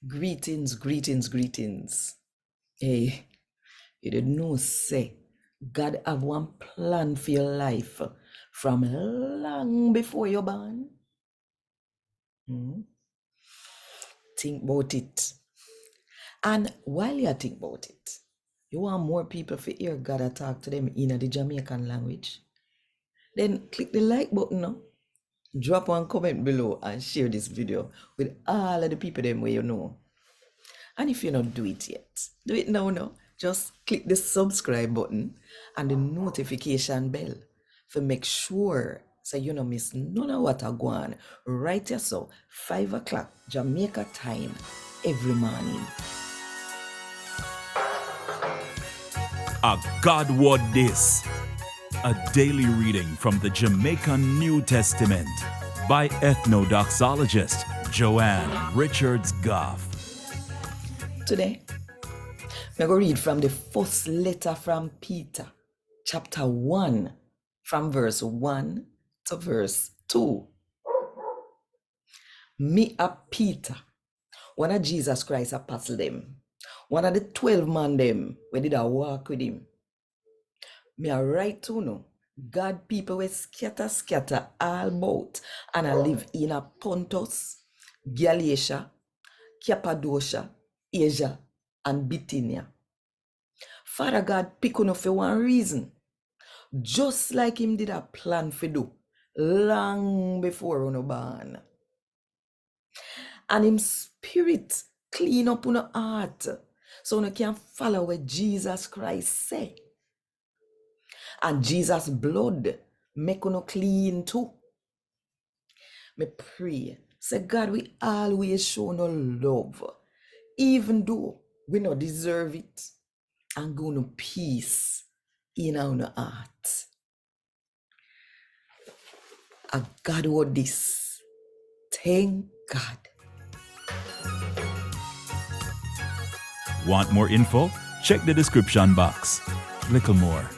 Greetings, greetings, greetings. Hey, you didn't know, say, God have one plan for your life from long before you're born. Think about it. And while you think about it, you want more people to hear God talk to them in the Jamaican language? Then click the like button now. Drop one comment below and share this video with all of the people them where you know. And if you don't do it yet, do it now. Just click the subscribe button and the notification bell to make sure so you don't miss none of what I go on right here. So 5 o'clock Jamaica time every morning. A God Word This, a daily reading from the Jamaican New Testament by Ethnodoxologist Joanne Richards Goffe. Today, I'm going to read from the first letter from Peter, chapter 1, from verse 1 to verse 2. Me a Peter, one of Jesus Christ apostle them, one of the 12 man them, when did I walk with him. Me a write to no, God people were scatter all about, and I live in a Pontus, Galatia, Cappadocia, Asia, and Bithynia. Father God pick on for one reason, just like him did a plan for do long before uno born. And him spirit clean up uno heart so uno can follow what Jesus Christ say. And Jesus blood make uno clean too. Me pray, say God we always show no love, even though we not deserve it, and go no peace in our heart. A God word this. Thank God. Want more info? Check the description box. Little more.